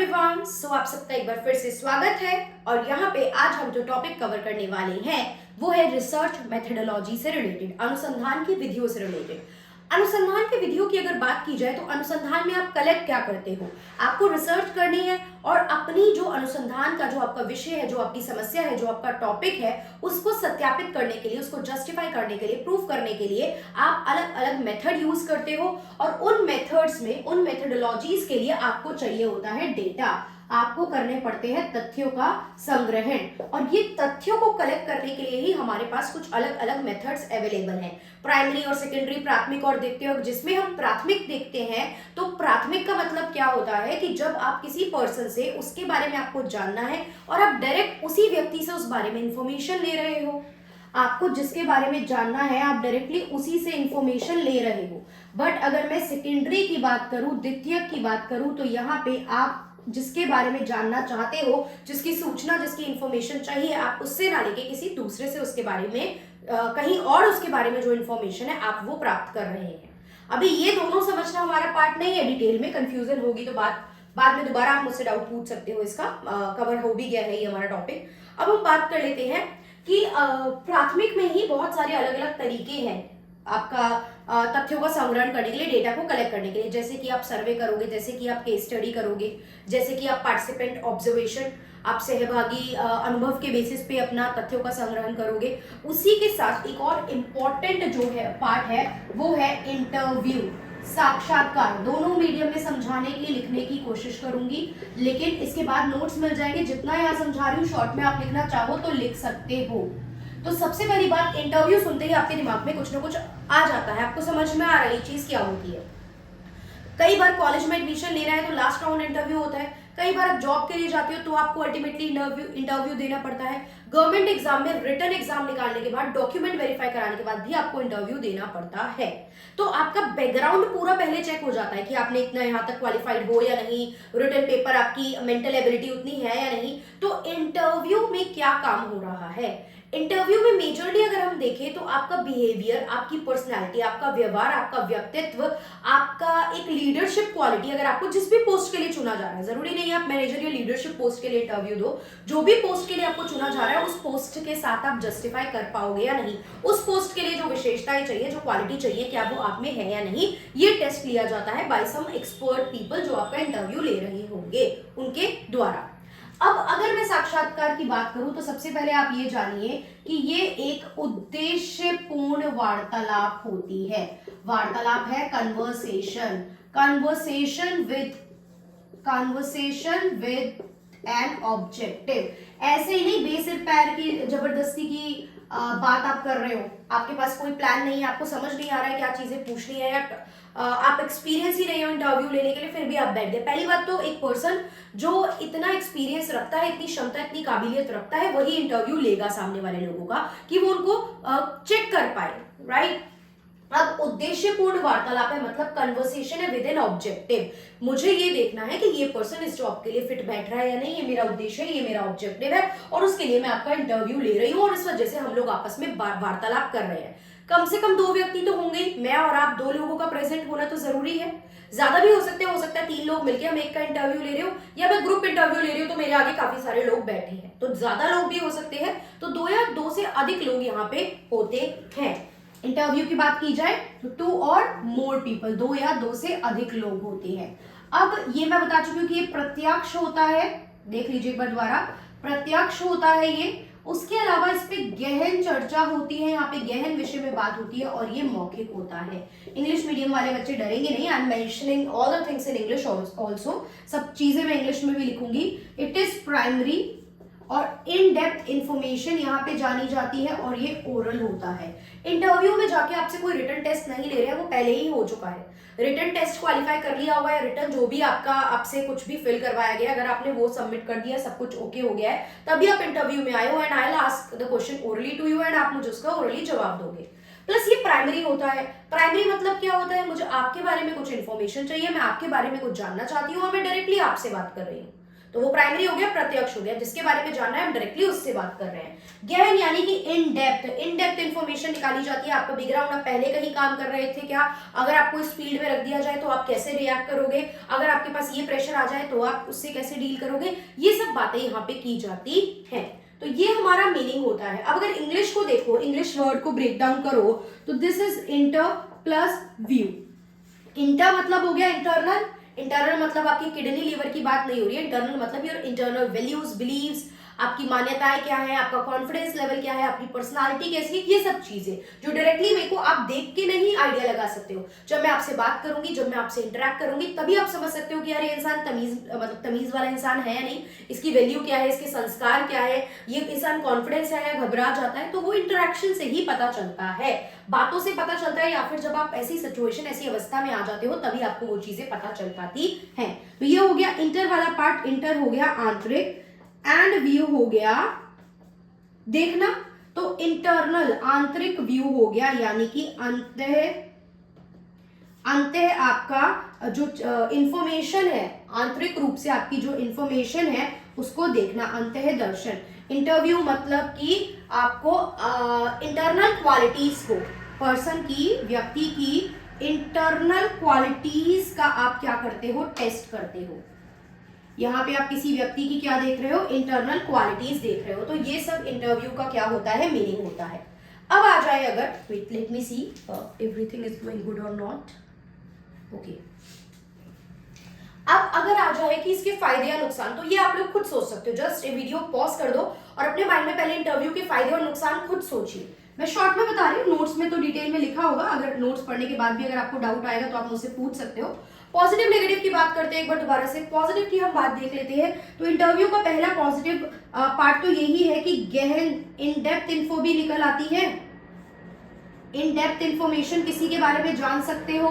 Everyone, आप सबका एक बार फिर से स्वागत है। और यहाँ पे आज हम जो टॉपिक कवर करने वाले हैं वो है रिसर्च मेथडोलॉजी से रिलेटेड, अनुसंधान की विधियों से रिलेटेड। अनुसंधान की विधियों की अगर बात की जाए तो अनुसंधान में आप कलेक्ट क्या करते हो, आपको रिसर्च करनी है और अपनी जो अनुसंधान का जो आपका विषय है, जो आपकी समस्या है, जो आपका टॉपिक है, उसको सत्यापित करने के लिए, उसको जस्टिफाई करने के लिए, प्रूफ करने के लिए आप अलग अलग मेथड यूज करते हो। और उन मेथड्स में, उन मेथडोलॉजीज के लिए आपको चाहिए होता है डेटा, आपको करने पड़ते हैं तथ्यों का संग्रहण। और ये तथ्यों को कलेक्ट करने के लिए ही हमारे पास कुछ अलग अलग मेथड्स अवेलेबल हैं, प्राइमरी और सेकेंडरी, प्राथमिक और द्वितीयक। जिसमें हम प्राथमिक देखते हैं तो प्राथमिक का मतलब क्या होता है कि जब आप किसी पर्सन से उसके बारे में आपको जानना है और आप डायरेक्ट उसी व्यक्ति से उस बारे में इंफॉर्मेशन ले रहे हो, आपको जिसके बारे में जानना है आप डायरेक्टली उसी से इंफॉर्मेशन ले रहे हो। बट अगर मैं सेकेंडरी की बात करूं, द्वितीयक की बात करूं, तो यहाँ पे आप जिसके बारे में जानना चाहते हो, जिसकी सूचना, जिसकी इंफॉर्मेशन चाहिए, आप उससे ना लेके किसी दूसरे से उसके बारे में कहीं और उसके बारे में जो इंफॉर्मेशन है आप वो प्राप्त कर रहे हैं। अभी ये दोनों समझना हमारा पार्ट नहीं है, डिटेल में कंफ्यूजन होगी तो बाद में दोबारा आप मुझसे डाउट पूछ सकते हो, इसका कवर हो भी गया है ये हमारा टॉपिक। अब हम बात कर लेते हैं कि प्राथमिक में ही बहुत सारे अलग अलग तरीके हैं आपका तथ्यों का संग्रहण करने के लिए, डेटा को कलेक्ट करने के लिए। जैसे कि आप सर्वे करोगे, जैसे कि आप केस स्टडी करोगे, जैसे कि आप पार्टिसिपेंट ऑब्जर्वेशन, आप सहभागी अनुभव के बेसिस पे अपना तथ्यों का संग्रहण करोगे। उसी के साथ एक और इम्पोर्टेंट जो है पार्ट है वो है इंटरव्यू, साक्षात्कार। दोनों मीडियम में समझाने के लिए लिखने की कोशिश करूंगी, लेकिन इसके बाद नोट्स मिल जाएंगे। जितना यहाँ समझा रही हूँ शॉर्ट में आप लिखना चाहो तो लिख सकते हो। तो सबसे पहली बात, इंटरव्यू सुनते ही आपके दिमाग में कुछ ना कुछ आ जाता है, आपको समझ में आ रही चीज क्या होती है। कई बार कॉलेज में एडमिशन लेना है तो लास्ट राउंड इंटरव्यू होता है, कई बार आप जॉब के लिए जाते हो तो आपको अल्टीमेटली इंटरव्यू देना पड़ता है। गवर्नमेंट एग्जाम में रिटन एग्जाम निकालने के बाद, डॉक्यूमेंट वेरीफाई कराने के बाद भी आपको इंटरव्यू देना पड़ता है। तो आपका बैकग्राउंड पूरा पहले चेक हो जाता है कि आपने इतना यहाँ तक क्वालिफाइड हो या नहीं, रिटन पेपर, आपकी मेंटल एबिलिटी उतनी है या नहीं। तो इंटरव्यू में क्या काम हो रहा है, इंटरव्यू में मेजरली अगर हम देखें तो आपका बिहेवियर, आपकी पर्सनालिटी, आपका व्यवहार, आपका व्यक्तित्व, आपका एक लीडरशिप क्वालिटी। अगर आपको जिस भी पोस्ट के लिए चुना जा रहा है, जरूरी नहीं है आप मैनेजर या लीडरशिप पोस्ट के लिए इंटरव्यू दो, जो भी पोस्ट के लिए आपको चुना जा रहा है उस पोस्ट के साथ आप जस्टिफाई कर पाओगे या नहीं, उस पोस्ट के लिए जो विशेषताएं चाहिए, जो क्वालिटी चाहिए, क्या वो आप में है या नहीं, ये टेस्ट लिया जाता है बाय सम एक्सपर्ट पीपल जो आपका इंटरव्यू ले रहे होंगे उनके द्वारा। अब अगर मैं साक्षात्कार की बात करूं तो सबसे पहले आप ये जानिए कि ये एक उद्देश्यपूर्ण वार्तालाप होती है। वार्तालाप है conversation, conversation with an objective. ऐसे ही नहीं बेसिर पैर की जबरदस्ती की बात आप कर रहे हो, आपके पास कोई प्लान नहीं है, आपको समझ नहीं आ रहा है क्या चीजें पूछनी है, या आप एक्सपीरियंस ही नहीं हो इंटरव्यू लेने के लिए, फिर भी आप बैठ गए। पहली बात तो एक पर्सन जो इतना एक्सपीरियंस रखता है, इतनी क्षमता, इतनी काबिलियत रखता है, वही इंटरव्यू लेगा सामने वाले लोगों का, कि वो उनको चेक कर पाए, राइट। अब उद्देश्यपूर्ण वार्तालाप है मतलब कन्वर्सेशन है विद एन ऑब्जेक्टिव। मुझे ये देखना है कि ये पर्सन इस जॉब के लिए फिट बैठ रहा है या नहीं, ये मेरा उद्देश्य है, ये मेरा ऑब्जेक्टिव है, और उसके लिए मैं आपका इंटरव्यू ले रही हूँ, और इस वजह से हम लोग आपस में वार्तालाप कर रहे हैं। कम से कम 2 व्यक्ति तो होंगे ही, मैं और आप, 2 लोगों का प्रेजेंट होना तो जरूरी है। ज्यादा भी हो सकता है 3 लोग मिलकर हम एक का इंटरव्यू ले रहे हो, या मैं ग्रुप इंटरव्यू ले रही हूँ तो मेरे आगे काफी सारे लोग बैठे हैं, तो ज्यादा लोग भी हो सकते हैं। तो 2 या 2 से अधिक लोग यहाँ पे होते हैं। इंटरव्यू की बात की जाए तो 2 और मोर पीपल, 2 या 2 से अधिक लोग होते हैं। अब ये मैं बता चुकी हूँ कि ये प्रत्यक्ष होता है, देख लीजिए एक बार दोबारा, प्रत्यक्ष होता है ये। उसके अलावा इस पे गहन चर्चा होती है, यहाँ पे गहन विषय में बात होती है, और ये मौखिक होता है। इंग्लिश मीडियम वाले बच्चे डरेंगे नहीं, I am mentioning all the things in English also, सब चीजें मैं इंग्लिश में भी लिखूंगी। इट इज प्राइमरी और इन डेप्थ इंफॉर्मेशन यहाँ पे जानी जाती है, और ये ओरल होता है। इंटरव्यू में जाके आपसे कोई रिटन टेस्ट नहीं ले रहे हैं, वो पहले ही हो चुका है। रिटन टेस्ट क्वालिफाई कर लिया हुआ है, रिटन जो भी आपका आपसे कुछ भी फिल करवाया गया, अगर आपने वो सबमिट कर दिया, सब कुछ ओके हो गया है, तभी आप इंटरव्यू में आए हो, and I will ask the question orally to you, and आप मुझे उसका ओरली जवाब दोगे। प्लस ये प्राइमरी होता है। प्राइमरी मतलब क्या होता है, मुझे आपके बारे में कुछ इन्फॉर्मेशन चाहिए, मैं आपके बारे में कुछ जानना चाहती हूँ और मैं डायरेक्टली आपसे बात कर रही हूँ, तो वो प्राइमरी हो गया, प्रत्यक्ष हो गया। जिसके बारे में जानना है हम डायरेक्टली उससे बात कर रहे हैं। गहन यानी कि इन डेप्थ इंफॉर्मेशन निकाली जाती है। आपका बैकग्राउंड, आप पहले कहीं काम कर रहे थे क्या, अगर आपको इस फील्ड में रख दिया जाए तो आप कैसे रिएक्ट करोगे, अगर आपके पास ये प्रेशर आ जाए तो आप उससे कैसे डील करोगे, ये सब बातें यहाँ पे की जाती हैं। तो ये हमारा मीनिंग होता है। अब अगर इंग्लिश को देखो, इंग्लिश वर्ड को ब्रेक डाउन करो तो this is inter plus view. Inter मतलब हो गया इंटरनल, इंटरनल मतलब आपकी किडनी लीवर की बात नहीं हो रही है। इंटरनल मतलब योर इंटरनल वैल्यूज, बिलीव्स, आपकी मान्यताएं क्या है, आपका कॉन्फिडेंस लेवल क्या है, आपकी पर्सनालिटी कैसी है, ये सब चीजें जो डायरेक्टली मेरे को आप देख के नहीं आइडिया लगा सकते हो। जब मैं आपसे बात करूंगी, जब मैं आपसे इंटरेक्ट करूंगी, तभी आप समझ सकते हो कि यार ये इंसान तमीज वाला इंसान है या नहीं, इसकी वैल्यू क्या है, इसके संस्कार क्या है, ये इंसान कॉन्फिडेंस है या घबरा जाता है। तो वो इंटरेक्शन से ही पता चलता है, बातों से पता चलता है, या फिर जब आप ऐसी सिचुएशन, ऐसी अवस्था में आ जाते हो तभी आपको वो चीजें पता चल पाती है। तो ये हो गया इंटर वाला पार्ट। इंटर हो गया आंतरिक एंड व्यू हो गया देखना। तो इंटरनल आंतरिक व्यू हो गया, यानी कि अंतः आपका जो इंफॉर्मेशन है, आंतरिक रूप से आपकी जो इंफॉर्मेशन है उसको देखना, अंतः दर्शन। इंटरव्यू मतलब कि आपको इंटरनल क्वालिटीज को, पर्सन की, व्यक्ति की इंटरनल क्वालिटीज का आप क्या करते हो, टेस्ट करते हो। यहाँ पे आप किसी व्यक्ति की क्या देख रहे हो, इंटरनल क्वालिटीज देख रहे हो। तो ये सब इंटरव्यू का क्या होता है, मीनिंग होता है। अब आ जाए अगर, wait let me see everything is going good और नॉट, ओके। अब अगर आ जाए कि इसके फायदे या नुकसान, तो ये आप लोग खुद सोच सकते हो। जस्ट ये वीडियो पॉज कर दो और अपने माइंड में पहले इंटरव्यू के फायदे और नुकसान खुद सोचिए। मैं शॉर्ट में बता रही हूँ, नोट्स में तो डिटेल में लिखा होगा। अगर नोट्स पढ़ने के बाद भी अगर आपको डाउट आएगा तो आप मुझसे पूछ सकते हो। पॉजिटिव नेगेटिव की बात करते हैं एक बार दोबारा से। पॉजिटिव की हम बात देख लेते हैं। तो इंटरव्यू का पहला पॉजिटिव पार्ट तो यही है कि गहन इन डेप्थ इन्फो भी निकल आती है। इन डेप्थ इंफॉर्मेशन किसी के बारे में जान सकते हो,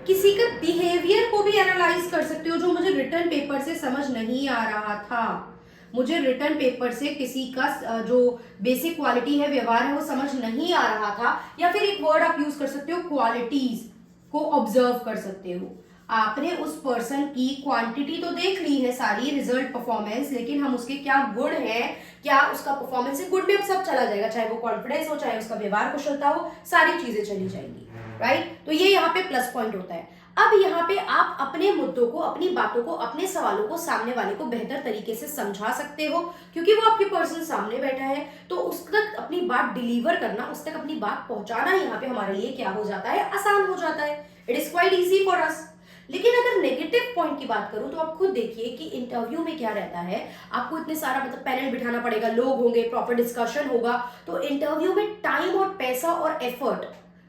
किसी का बिहेवियर को भी एनालाइज कर सकते हो जो मुझे रिटर्न पेपर से समझ नहीं आ रहा था। मुझे रिटर्न पेपर से किसी का जो बेसिक क्वालिटी है, व्यवहार है, वो समझ नहीं आ रहा था। या फिर एक वर्ड आप यूज कर सकते हो, क्वालिटीज को ऑब्जर्व कर सकते हो। आपने उस पर्सन की क्वांटिटी तो देख ली है सारी, रिजल्ट, परफॉर्मेंस, लेकिन हम उसके क्या गुण है, क्या उसका परफॉर्मेंस है, गुण में अब सब चला जाएगा, चाहे वो कॉन्फिडेंस हो, चाहे उसका व्यवहार कुशलता हो, सारी चीजें चली जाएंगी, राइट। तो ये यहाँ पे प्लस पॉइंट होता है। अब यहाँ पे आप अपने मुद्दों को, अपनी बातों को, अपने सवालों को सामने वाले को बेहतर तरीके से समझा सकते हो, क्योंकि वो आपके पर्सन सामने बैठा है। तो उस तक अपनी बात डिलीवर करना, उस तक अपनी बात पहुंचाना यहाँ पे हमारे लिए क्या हो जाता है, आसान हो जाता है। It is quite easy for us. लेकिन अगर नेगेटिव पॉइंट की बात करूं तो आप खुद देखिए कि इंटरव्यू में क्या रहता है। आपको इतने सारा पैनल बिठाना पड़ेगा, लोग होंगे, प्रॉपर डिस्कशन होगा। तो इंटरव्यू में टाइम और पैसा और एफर्ट,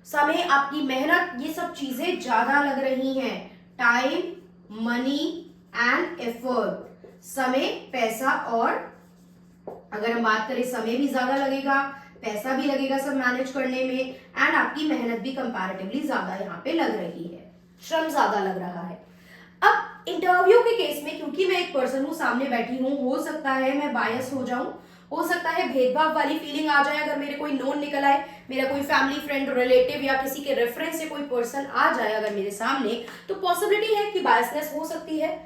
समय, आपकी मेहनत, ये सब चीजें ज्यादा लग रही हैं। टाइम, मनी एंड एफर्ट, समय, पैसा, और अगर हम बात करें समय भी ज्यादा लगेगा, पैसा भी लगेगा सब मैनेज करने में, एंड आपकी मेहनत भी कंपैरेटिवली ज्यादा यहाँ पे लग रही है, श्रम ज्यादा लग रहा है। अब इंटरव्यू के केस में, क्योंकि मैं एक पर्सन हूं, सामने बैठी हूं, हो सकता है मैं बायस हो जाऊं, हो सकता है भेदभाव वाली फीलिंग आ जाए। अगर मेरे कोई नोन निकल आए, मेरा कोई फैमिली फ्रेंड, रिलेटिव या किसी के रेफरेंस से कोई पर्सन आ जाए अगर मेरे सामने, तो पॉसिबिलिटी है कि बायसनेस हो सकती है,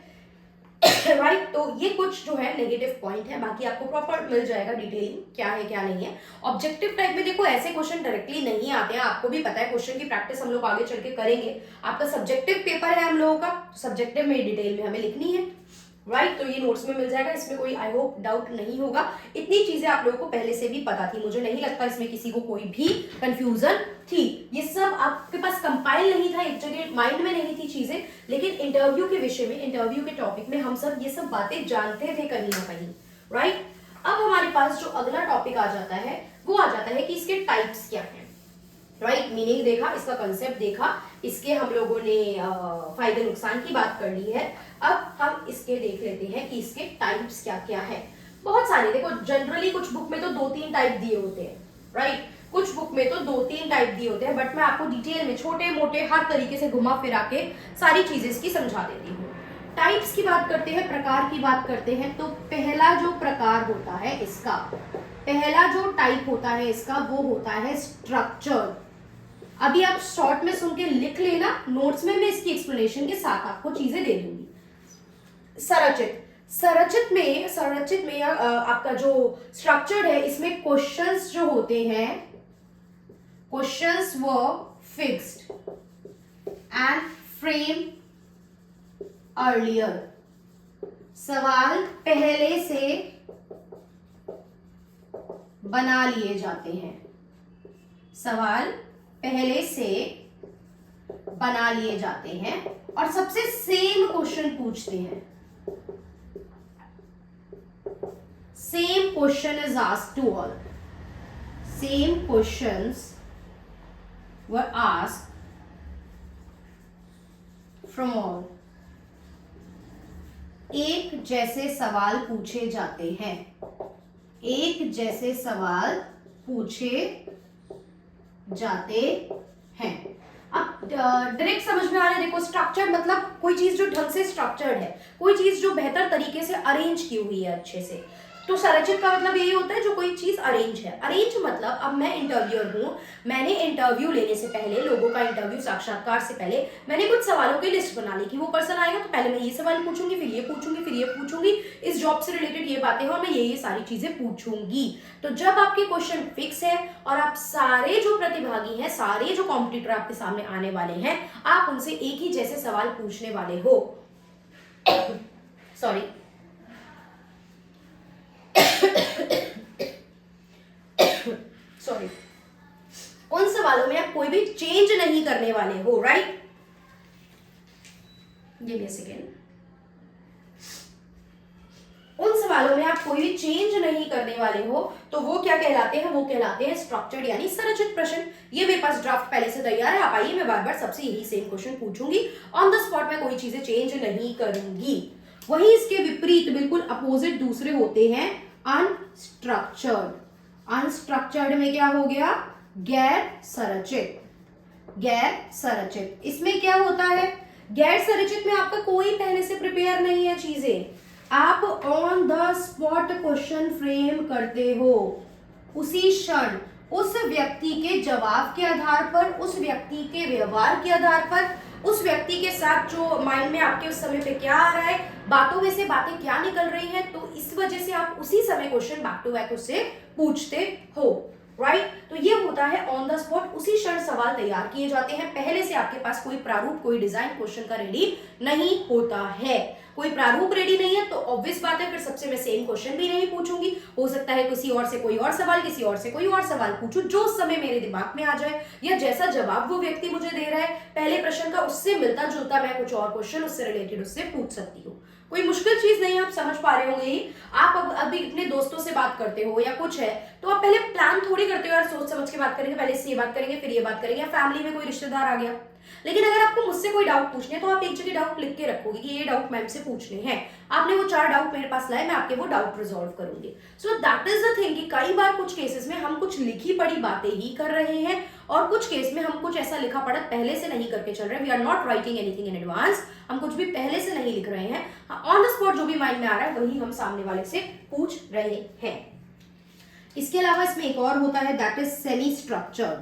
राइट। तो ये कुछ जो है नेगेटिव पॉइंट है। बाकी आपको प्रॉपर मिल जाएगा डिटेलिंग क्या है क्या नहीं है। ऑब्जेक्टिव टाइप में देखो, ऐसे क्वेश्चन डायरेक्टली नहीं आते हैं, आपको भी पता है। क्वेश्चन की प्रैक्टिस हम लोग आगे चल के करेंगे। आपका सब्जेक्टिव पेपर है हम लोगों का, सब्जेक्टिव में डिटेल में हमें लिखनी है, राइट। तो ये नोट्स में मिल जाएगा, इसमें कोई आई होप डाउट नहीं होगा। इतनी चीजें आप लोगों को पहले से भी पता थी, मुझे नहीं लगता इसमें किसी को कोई भी कंफ्यूजन थी। ये सब आपके पास कंपाइल नहीं था, एक जगह माइंड में नहीं थी चीजें, लेकिन इंटरव्यू के विषय में, इंटरव्यू के टॉपिक में हम सब ये सब बातें जानते थे कहीं ना कहीं, राइट। अब हमारे पास जो अगला टॉपिक आ जाता है वो आ जाता है कि इसके टाइप्स क्या हैं, राइट। मीनिंग देखा, इसका कंसेप्ट देखा, इसके हम लोगों ने फायदे नुकसान की बात कर ली है। अब हम इसके देख लेते हैं कि इसके टाइप्स क्या क्या है। बहुत सारे, देखो जनरली कुछ बुक में तो 2-3 टाइप दिए होते हैं, राइट। कुछ बुक में तो 2-3 टाइप दिए होते हैं, बट मैं आपको डिटेल में छोटे मोटे हर तरीके से घुमा फिरा के सारी चीजें इसकी समझा देती हूँ। टाइप्स की बात करते हैं, प्रकार की बात करते हैं। तो पहला जो प्रकार होता है इसका, पहला जो टाइप होता है इसका, वो होता है स्ट्रक्चर। अभी आप शॉर्ट में सुन के लिख लेना, नोट्स में मैं इसकी एक्सप्लेनेशन के साथ आपको चीजें दे दूंगी। संरचित, संरचित में आपका जो स्ट्रक्चर्ड है, इसमें क्वेश्चंस जो होते हैं, questions were fixed and frame earlier. सवाल पहले से बना लिए जाते हैं, सवाल पहले से बना लिए जाते हैं और सबसे सेम क्वेश्चन पूछते हैं। Same question is asked to all, same questions were asked from all. एक जैसे सवाल पूछे जाते हैं, एक जैसे सवाल पूछे जाते हैं। अब डायरेक्ट समझ में आ रहा है, देखो स्ट्रक्चर्ड मतलब कोई चीज जो ढंग से स्ट्रक्चर्ड है, कोई चीज जो बेहतर तरीके से अरेंज की हुई है अच्छे से। तो संरचित का मतलब यही होता है जो कोई चीज अरेंज है। अरेंज मतलब अब मैं इंटरव्यूअर हूं, मैंने इंटरव्यू लेने से पहले, लोगों का इंटरव्यू साक्षात्कार से पहले मैंने कुछ सवालों की लिस्ट बना ली कि वो पर्सन आएगा तो पहले मैं ये सवाल पूछूंगी, फिर ये पूछूंगी, फिर ये पूछूंगी, इस जॉब से रिलेटेड ये बातें हैं और मैं ये सारी चीजें पूछूंगी। तो जब आपके क्वेश्चन फिक्स है और आप सारे जो प्रतिभागी हैं, सारे जो कॉम्पिटिटर आपके सामने आने वाले हैं, आप उनसे एक ही जैसे सवाल पूछने वाले हो सॉरी सॉरी उन सवालों में आप कोई भी चेंज नहीं करने वाले हो, right? Give me a second. उन सवालों में आप कोई भी चेंज नहीं करने वाले हो, तो वो क्या कहलाते हैं? वो कहलाते हैं स्ट्रक्चर्ड यानी संरचित प्रश्न। ये मेरे पास ड्राफ्ट पहले से तैयार है, आप आइए, मैं बार बार सबसे यही सेम क्वेश्चन पूछूंगी, ऑन द स्पॉट में कोई चीजें चेंज नहीं करूंगी। वहीं इसके विपरीत बिल्कुल अपोजिट दूसरे होते हैं अनस्ट्रक्चर्ड। अनस्ट्रक्चर्ड में क्या हो गया? गैर संरचित। गैर संरचित इसमें क्या होता है? गैर संरचित में आपका कोई पहले से प्रिपेयर नहीं है चीजें, आप on the spot question frame करते हो। उसी क्षण उस व्यक्ति के जवाब के आधार पर, उस व्यक्ति के व्यवहार के आधार पर, उस व्यक्ति के साथ जो माइंड में आपके उस समय पे क्या आ रहा है, बातों में से बातें क्या निकल रही हैं, तो इस वजह से आप उसी समय क्वेश्चन बैक टू बैक उससे पूछते हो, राइट? तो ये होता है ऑन द स्पॉट, उसी क्षण सवाल तैयार किए जाते हैं। पहले से आपके पास कोई प्रारूप, कोई डिजाइन क्वेश्चन का रेडी नहीं होता है। कोई प्रारूप रेडी नहीं है तो ऑब्वियस बात है फिर सबसे मैं सेम क्वेश्चन भी नहीं पूछूंगी। हो सकता है किसी और से कोई और सवाल, किसी और से कोई और सवाल पूछूं जो उस समय मेरे दिमाग में आ जाए, या जैसा जवाब वो व्यक्ति मुझे दे रहा है पहले प्रश्न का उससे मिलता जुलता मैं कुछ और क्वेश्चन उससे रिलेटेड उससे पूछ सकती हूँ। कोई मुश्किल चीज नहीं है, आप समझ पा रहे होंगे। आप अब अभी अपने दोस्तों से बात करते हो या कुछ है तो आप पहले प्लान थोड़ी करते हो यार, सोच समझ के बात करेंगे, पहले इससे ये बात करेंगे फिर ये बात करेंगे, या फैमिली में कोई रिश्तेदार आ गया। लेकिन अगर आपको मुझसे कोई डाउट पूछने तो आप एक जगह डाउट लिख के रखोगे कि ये डाउट मैम से पूछने हैं, आपने वो 4 डाउट मेरे पास लाए, मैं आपके वो डाउट रिजॉल्व करूंगी। So that is the thing कि कई बार कुछ केसेस में हम कुछ लिखी पड़ी बातें ही कर रहे हैं और कुछ केस में हम कुछ ऐसा लिखा पढ़ा पहले से नहीं करके चल रहे हैं। We are not writing anything in advance, हम कुछ भी पहले से नहीं लिख रहे हैं, ऑन द स्पॉट जो भी माइंड में आ रहा है वही हम सामने वाले से पूछ रहे हैं। इसके अलावा इसमें एक और होता है, that is semi structured.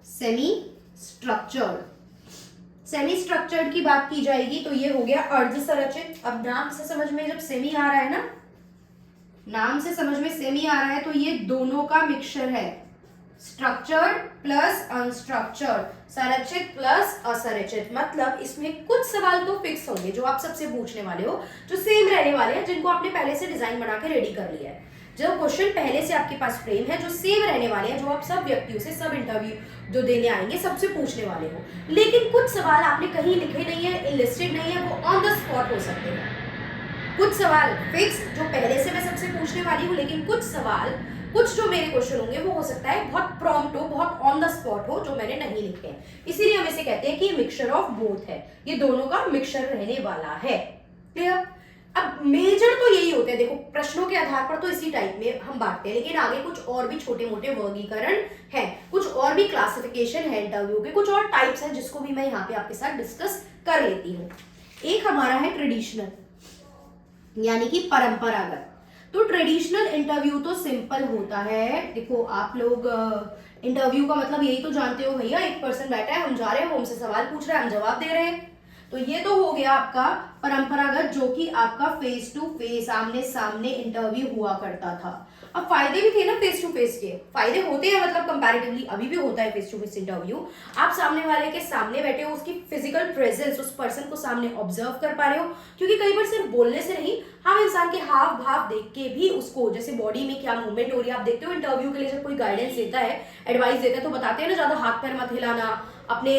Semi structured, semi structured की बात की जाएगी तो ये हो गया अर्ध संरचित। अब नाम से समझ में जब सेमी आ रहा है ना, नाम से समझ में सेमी आ रहा है तो ये दोनों का मिक्सचर है, स्ट्रक्चर्ड प्लस अनस्ट्रक्चर्ड, संरचित प्लस असंरचित। मतलब इसमें कुछ सवाल तो फिक्स होंगे जो आप सबसे पूछने वाले हो, जो सेम रहने वाले हैं, जिनको आपने पहले से डिजाइन बना के रेडी कर लिया है, जो क्वेश्चन पहले से आपके पास फ्रेम है, जो सेम रहने वाले हैं, जो आप सब व्यक्तियों से, सब इंटरव्यू जो देने आएंगे सबसे पूछने वाले हो। लेकिन कुछ सवाल आपने कहीं लिखे नहीं है, इनलिस्टेड नहीं है, वो ऑन द स्पॉट हो सकते हैं। कुछ सवाल फिक्स जो पहले से मैं सबसे पूछने वाली हूँ, लेकिन कुछ सवाल, कुछ जो मेरे क्वेश्चन होंगे वो हो सकता है बहुत प्रॉम्प्ट हो, बहुत ऑन द स्पॉट हो, जो मैंने नहीं लिखे हैं। इसीलिए हम इसे कहते हैं कि मिक्सचर ऑफ बोथ है, ये दोनों का मिक्सचर रहने वाला है। क्लियर? अब मेजर तो यही होते हैं, देखो प्रश्नों के आधार पर तो इसी टाइप में हम बांटते हैं, लेकिन आगे कुछ और भी छोटे मोटे वर्गीकरण है, कुछ और भी क्लासिफिकेशन है इंटरव्यू के, कुछ और टाइप्स हैं जिसको भी मैं यहाँ पे आपके साथ डिस्कस कर लेती हूँ। एक हमारा है ट्रेडिशनल यानी कि परंपरागत। तो ट्रेडिशनल इंटरव्यू तो सिंपल होता है। देखो आप लोग इंटरव्यू का मतलब यही तो जानते हो, भैया एक पर्सन बैठा है, हम जा रहे हैं, वो हमसे सवाल पूछ रहा है, हम जवाब दे रहे हैं। तो तो ये तो हो गया आपका परंपरागत, जो कि आपका फेस टू फेस आमने सामने इंटरव्यू हुआ करता था। अब फायदे भी थे ना फेस टू फेस के, फायदे होते हैं मतलब कंपैरेटिवली अभी भी होता है फेस टू फेस इंटरव्यू। आप सामने वाले के सामने बैठे हो, उसकी फिजिकल प्रेजेंस, उस पर्सन को सामने ऑब्जर्व कर पा रहे हो, क्योंकि कई बार सिर्फ बोलने से नहीं, हम इंसान के हाव भाव देख के भी उसको, जैसे बॉडी में क्या मूवमेंट हो रही है, आप देखते हो इंटरव्यू के लिए जब कोई गाइडेंस देता है, एडवाइस देता है, तो बताते हैं ना ज्यादा हाथ पैर मत हिलाना, अपने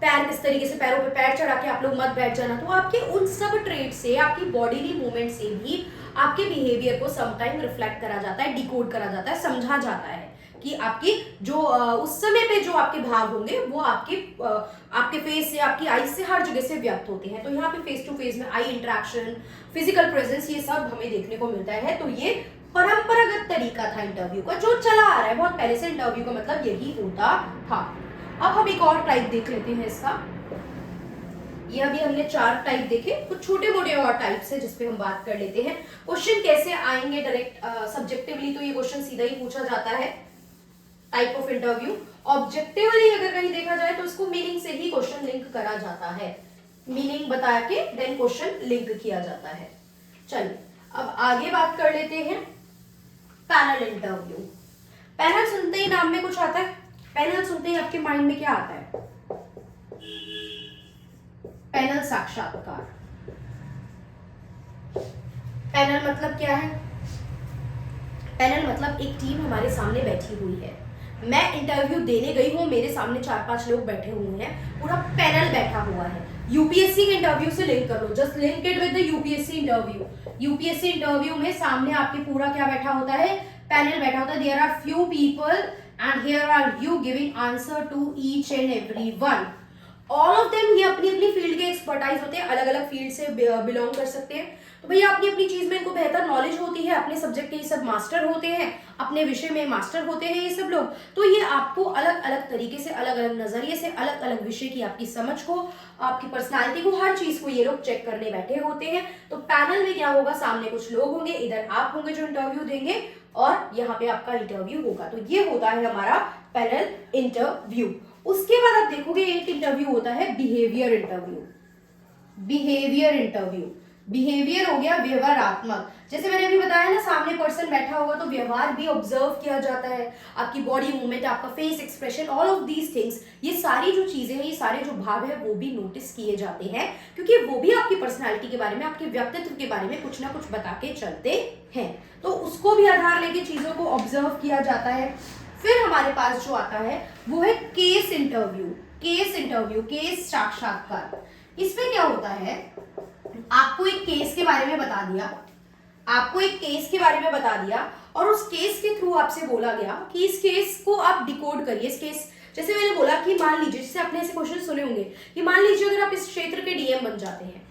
पैर किस तरीके से, पैरों पे पैर चढ़ा के आप लोग मत बैठ जाना। तो आपके उन सब ट्रेड से, आपकी बॉडीली मूवमेंट से भी आपके बिहेवियर को समटाइम रिफ्लेक्ट करा जाता है, डिकोड करा जाता है, समझा जाता है कि आपकी जो उस समय पे जो आपके भाव होंगे वो आपके फेस से, आपकी आईज से, हर जगह से व्यक्त होते हैं। तो यहाँ पे फेस टू फेस में आई इंटरेक्शन, फिजिकल प्रेजेंस, ये सब हमें देखने को मिलता है। तो ये परंपरागत तरीका था इंटरव्यू का, जो चला आ रहा है बहुत पहले से। इंटरव्यू का मतलब यही होता था। अब हम एक और टाइप देख लेते हैं इसका। ये अभी हमने 4 टाइप देखे, कुछ छोटे मोटे और टाइप्स है जिसपे हम बात कर लेते हैं। क्वेश्चन कैसे आएंगे डायरेक्ट सब्जेक्टिवली, तो ये क्वेश्चन सीधा ही पूछा जाता है टाइप ऑफ इंटरव्यू। ऑब्जेक्टिवली अगर कहीं देखा जाए तो इसको मीनिंग से ही क्वेश्चन लिंक करा जाता है, मीनिंग बता के देन क्वेश्चन लिंक किया जाता है। चलिए अब आगे बात कर लेते हैं पैनल इंटरव्यू। पैनल सुनते ही नाम में कुछ आता है, पैनल सुनते ही आपके माइंड में क्या आता है? पैनल साक्षात्कार। पैनल मतलब क्या है? पैनल मतलब एक टीम हमारे सामने बैठी हुई है, मैं इंटरव्यू देने गई हूं, मेरे सामने 4-5 लोग बैठे हुए हैं, पूरा पैनल बैठा हुआ है। यूपीएससी के इंटरव्यू से लिंक कर लो, just link it with the UPSC interview. UPSC interview में सामने आपके पूरा क्या बैठा होता है? पैनल बैठा होता है। There are few people and here are you giving answer to each and every one. All of them, ये अपनी अपनी फील्ड के एक्सपर्टाइज होते हैं, अलग अलग फील्ड से बिलोंग कर सकते हैं। तो भैया अपनी अपनी चीज में इनको बेहतर नॉलेज होती है, अपने सब्जेक्ट के ये सब मास्टर होते हैं, अपने विषय में मास्टर होते हैं ये सब लोग। तो ये आपको अलग अलग तरीके से, अलग अलग नजरिए से, अलग अलग विषय की आपकी समझ को, आपकी पर्सनालिटी को, हर चीज को ये लोग चेक करने बैठे होते हैं। तो पैनल में क्या होगा? सामने कुछ लोग होंगे, इधर आप होंगे जो इंटरव्यू देंगे, और यहाँ पे आपका इंटरव्यू होगा। तो ये होता है हमारा पैनल इंटरव्यू। उसके बाद आप देखोगे एक इंटरव्यू होता है behaviour interview. Behaviour interview, behaviour हो गया व्यवहारात्मक। जैसे मैंने अभी बताया ना, सामने पर्सन बैठा होगा तो व्यवहार भी ऑब्जर्व किया जाता है, आपकी बॉडी मूवमेंट, आपका face expression, all of these things, ये सारी जो चीजें हैं, ये सारे जो भाव है वो भी नोटिस किए जाते हैं, क्योंकि वो भी आपकी पर्सनालिटी के बारे में, आपके व्यक्तित्व के बारे में कुछ ना कुछ बता के चलते हैं। तो उसको भी आधार लेके चीजों को ऑब्जर्व किया जाता है। फिर हमारे पास जो आता है वो है case interview. Case interview, case साक्षात्कार। इसमें क्या होता है? आपको एक केस के बारे में बता दिया, आपको एक केस के बारे में बता दिया, और उस केस के थ्रू आपसे बोला गया कि इस केस को आप डिकोड करिए। इस केस, जैसे मैंने बोला कि मान लीजिए, जैसे आपने ऐसे क्वेश्चन सुने होंगे कि मान लीजिए अगर आप इस क्षेत्र के डीएम बन जाते हैं,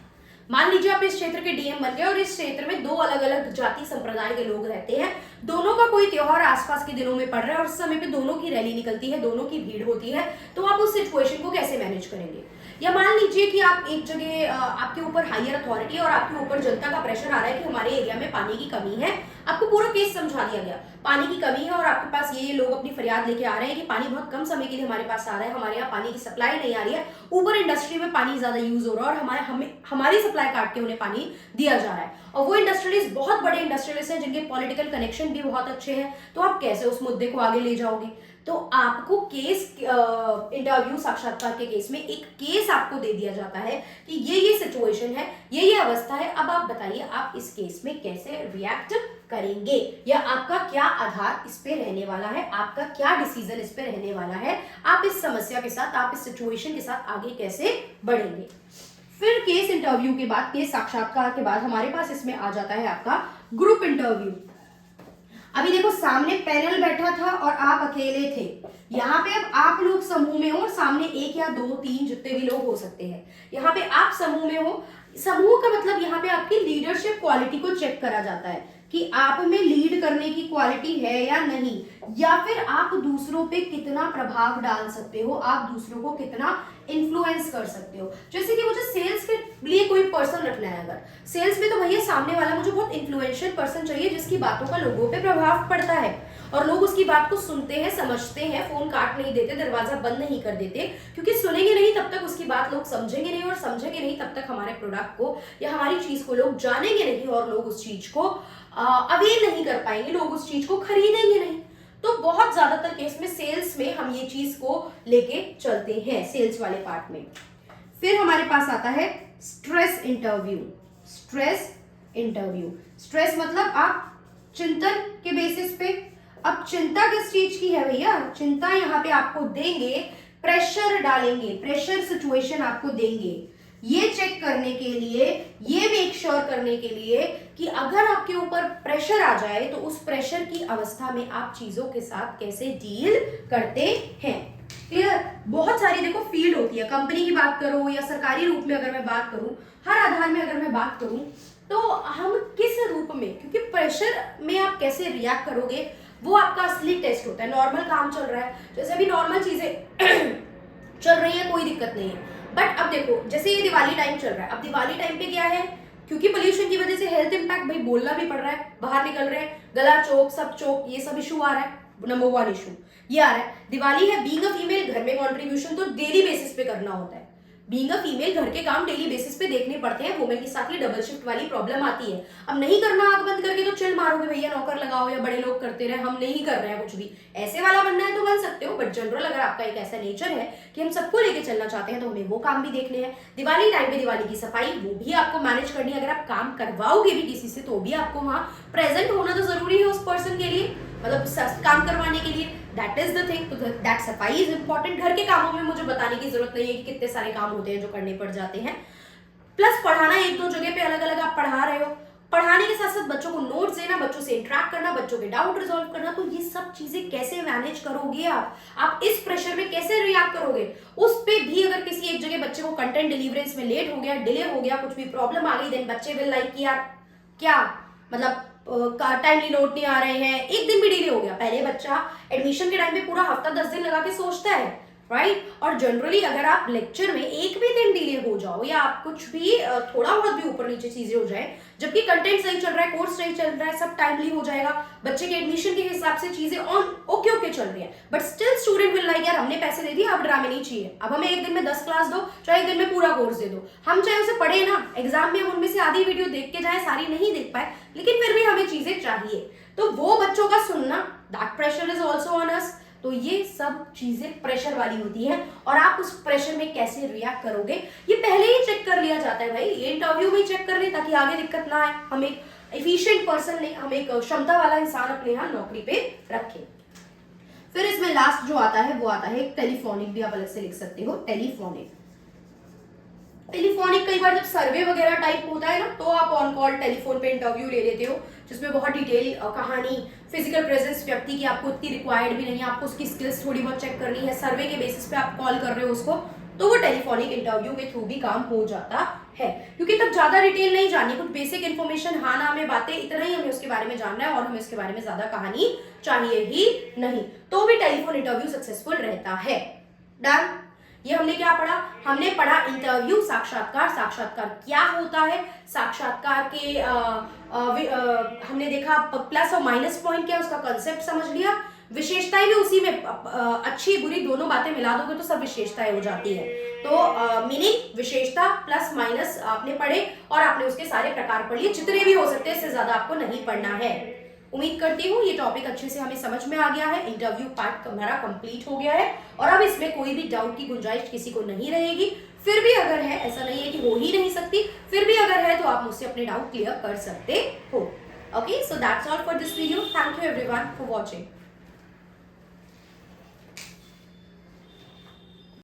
मान लीजिए आप इस क्षेत्र के डीएम बन गए और इस क्षेत्र में 2 अलग अलग जाति संप्रदाय के लोग रहते हैं, दोनों का कोई त्योहार आसपास के दिनों में पड़ रहा है और उस समय पे दोनों की रैली निकलती है, दोनों की भीड़ होती है, तो आप उस सिचुएशन को कैसे मैनेज करेंगे? या मान लीजिए कि आप एक जगह, आपके ऊपर हायर अथॉरिटी और आपके ऊपर जनता का प्रेशर आ रहा है कि हमारे एरिया में पानी की कमी है, आपको पूरा केस समझा दिया गया, पानी की कमी है और आपके पास ये लोग अपनी फरियाद लेके आ रहे हैं कि पानी बहुत कम समय के लिए हमारे पास आ रहा है, हमारे यहाँ पानी की सप्लाई नहीं आ रही है, ऊपर इंडस्ट्री में पानी ज्यादा यूज हो रहा है और हमारी सप्लाई काट के उन्हें पानी दिया जा रहा है, और वो इंडस्ट्रियलिस्ट बहुत बड़े इंडस्ट्रियलिस्ट हैं जिनके पॉलिटिकल कनेक्शन भी बहुत अच्छे हैं, तो आप कैसे उस मुद्दे को आगे ले जाओगे? तो आपको केस इंटरव्यू साक्षात्कार के केस में एक केस आपको दे दिया जाता है कि ये सिचुएशन है, ये अवस्था है, अब आप बताइए आप इस केस में कैसे रिएक्ट करेंगे, या आपका क्या आधार इस पे रहने वाला है, आपका क्या डिसीजन इस पे रहने वाला है, आप इस समस्या के साथ, आप इस सिचुएशन के साथ आगे कैसे बढ़ेंगे। फिर केस इंटरव्यू के बाद, केस साक्षात्कार के बाद हमारे पास इसमें आ जाता है आपका ग्रुप इंटरव्यू। अभी देखो सामने पैनल बैठा था और आप अकेले थे, यहाँ पे अब आप लोग समूह में हो और सामने 1 या 2, 3 जितने भी लोग हो सकते हैं, यहाँ पे आप समूह में हो। समूह का मतलब यहाँ पे आपकी लीडरशिप क्वालिटी को चेक करा जाता है कि आप में लीड करने की क्वालिटी है या नहीं, या फिर आप दूसरों पे कितना प्रभाव डाल सकते हो, आप दूसरों को कितना इन्फ्लुएंस कर सकते हो। जैसे कि मुझे सेल्स के लिए कोई पर्सन रखना है, अगर सेल्स में, तो भैया सामने वाला मुझे बहुत इन्फ्लुएंशियल पर्सन चाहिए जिसकी बातों का लोगों पे प्रभाव पड़ता है, और लोग उसकी बात को सुनते हैं, समझते हैं, फोन काट नहीं देते, दरवाजा बंद नहीं कर देते, क्योंकि सुनेंगे नहीं तब तक उसकी बात लोग समझेंगे नहीं, और समझेंगे नहीं तब तक हमारे प्रोडक्ट को या हमारी चीज को लोग जानेंगे नहीं, और लोग उस चीज को अवेल नहीं कर पाएंगे, लोग उस चीज को खरीदेंगे नहीं। तो बहुत ज्यादातर केस में सेल्स में हम ये चीज को लेके चलते हैं, सेल्स वाले पार्ट में। फिर हमारे पास आता है stress interview. Stress interview, stress मतलब आप चिंतन के बेसिस पे, अब चिंता किस चीज की है भैया, चिंता यहाँ पे आपको देंगे, प्रेशर डालेंगे, प्रेशर सिचुएशन आपको देंगे, ये चेक करने के लिए, ये मेक श्योर करने के लिए कि अगर आपके ऊपर प्रेशर आ जाए तो उस प्रेशर की अवस्था में आप चीजों के साथ कैसे डील करते हैं। क्लियर? बहुत सारी देखो फील्ड होती है, कंपनी की बात करो या सरकारी रूप में अगर मैं बात करूं, हर आधार में अगर मैं बात करूं, तो हम किस रूप में, क्योंकि प्रेशर में आप कैसे रिएक्ट करोगे वो आपका असली टेस्ट होता है। नॉर्मल काम चल रहा है, जैसे अभी नॉर्मल चीजें चल रही है, कोई दिक्कत नहीं है, बट अब देखो जैसे ये दिवाली टाइम चल रहा है, अब दिवाली टाइम पे क्या है, क्योंकि पोल्यूशन की वजह से हेल्थ इंपैक्ट, भाई बोलना भी पड़ रहा है, बाहर निकल रहे हैं, गला चोक, सब चोक, ये सब इशू आ रहा है, नंबर 1 इशू ये आ रहा है। दिवाली है, बीइंग अ फीमेल घर में कंट्रीब्यूशन तो डेली बेसिस पे करना होता है, बीइंग अ फीमेल घर के काम डेली बेसिस पे देखने पड़ते हैं, वुमेन के साथ ही डबल शिफ्ट वाली प्रॉब्लम आती है। अब नहीं करना आंख बंद करके तो चिल मारोगे भैया, नौकर लगाओ या बड़े लोग करते रहे, हम नहीं कर रहे हैं कुछ भी, ऐसे वाला बनना है तो बन सकते हो, बट जनरल अगर आपका एक ऐसा नेचर है कि हम सबको लेके चलना चाहते हैं तो हमें वो काम भी देखने हैं। दिवाली टाइम पे दिवाली की सफाई वो भी आपको मैनेज करनी है, अगर आप काम करवाओगे भी किसी से तो भी आपको वहां प्रेजेंट होना तो जरूरी है उस पर्सन के लिए, मतलब काम करवाने के लिए, दैट इज द थिंग। तो दैट सफाई इज इंपॉर्टेंट। घर के कामों में मुझे बताने की जरूरत नहीं है कि कितने सारे काम होते हैं जो करने पड़ जाते हैं, प्लस पढ़ाना, एक दो जगह पे अलग अलग आप पढ़ा रहे हो, पढ़ाने के साथ साथ बच्चों को नोट्स देना, बच्चों से इंटरेक्ट करना, बच्चों के डाउट रिजॉल्व करना, तो ये सब चीजें कैसे मैनेज करोगे आप इस प्रेशर में कैसे रिएक्ट करोगे। उस पे भी अगर किसी एक जगह बच्चे को कंटेंट डिलीवरेंस में लेट हो गया, डिले हो गया, कुछ भी प्रॉब्लम आ गई, देन बच्चे विल लाइक कि यार क्या मतलब टाइमली नोट नहीं आ रहे हैं, एक दिन भी डिले हो गया। पहले बच्चा एडमिशन के टाइम पे पूरा हफ्ता 10 दिन लगा के सोचता है, राइट? और जनरली अगर आप लेक्चर में एक भी दिन डिले हो जाओ या आप कुछ भी थोड़ा बहुत भी ऊपर नीचे चीजें हो जाए, जबकि कंटेंट सही चल रहा है, कोर्स सही चल रहा है, सब टाइमली हो जाएगा, बच्चे के एडमिशन के हिसाब से चीजें ऑन ओके चल रही है, but still student will like यार हमने पैसे दे दिए, अब ड्रामे नहीं चाहिए, अब हमें एक दिन में 10 क्लास दो, चाहे एक दिन में पूरा कोर्स दे दो। हम चाहे उसे पढ़े ना, एग्जाम में हम उनमें से आधी वीडियो देख के जाए, सारी नहीं देख पाए, लेकिन फिर भी हमें चीजें चाहिए, तो वो बच्चों का सुनना, that pressure is also on us. तो ये सब चीजें प्रेशर वाली होती है, और आप उस प्रेशर में कैसे रिएक्ट करोगे ये पहले ही चेक कर लिया जाता है भाई, ये इंटरव्यू में चेक कर ले ताकि आगे दिक्कत ना आए, हम एक एफिशिएंट पर्सन ले, हम एक क्षमता वाला इंसान अपने यहाँ नौकरी पे रखें। फिर इसमें लास्ट जो आता है वो आता है टेलीफोनिक, भी आप अलग से लिख सकते हो, टेलीफोनिक। टेलीफोनिक कई बार जब सर्वे वगैरह टाइप होता है ना, तो आप ऑन कॉल टेलीफोन पे इंटरव्यू ले लेते हो, जिसमें बहुत डिटेल कहानी, फिजिकल प्रेजेंस व्यक्ति की आपको इतनी रिक्वायर्ड भी नहीं है, आपको उसकी स्किल्स थोड़ी बहुत चेक करनी है, सर्वे के बेसिस पे आप कॉल कर रहे हो उसको, तो वो टेलीफोनिक इंटरव्यू के थ्रू भी काम हो जाता है, क्योंकि तब ज्यादा डिटेल नहीं जाननी, कुछ बेसिक इन्फॉर्मेशन, हाँ ना में बातें, इतना ही हमें उसके बारे में जानना है, और हमें उसके बारे में ज्यादा कहानी चाहिए ही नहीं, तो भी टेलीफोन इंटरव्यू सक्सेसफुल रहता है। डन? ये हमने क्या पढ़ा? हमने पढ़ा इंटरव्यू, साक्षात्कार, साक्षात्कार क्या होता है, साक्षात्कार के हमने देखा प्लस और माइनस पॉइंट क्या, उसका कंसेप्ट समझ लिया, विशेषताएं भी उसी में, अच्छी बुरी दोनों बातें मिला दोगे तो सब विशेषताएं हो जाती है, तो मीनिंग, विशेषता, प्लस माइनस आपने पढ़े, और आपने उसके सारे प्रकार पढ़ लिए, जितने भी हो सकते हैं, इससे ज्यादा आपको नहीं पढ़ना है। उम्मीद करती हूँ ये टॉपिक अच्छे से हमें समझ में आ गया है, इंटरव्यू पार्ट हमारा कंप्लीट हो गया है, और अब इसमें कोई भी डाउट की गुंजाइश किसी को नहीं रहेगी। फिर भी अगर है, ऐसा नहीं है कि हो ही नहीं सकती, फिर भी अगर है तो आप मुझसे अपने डाउट क्लियर कर सकते हो। Okay, so that's all for this video, thank you everyone for watching.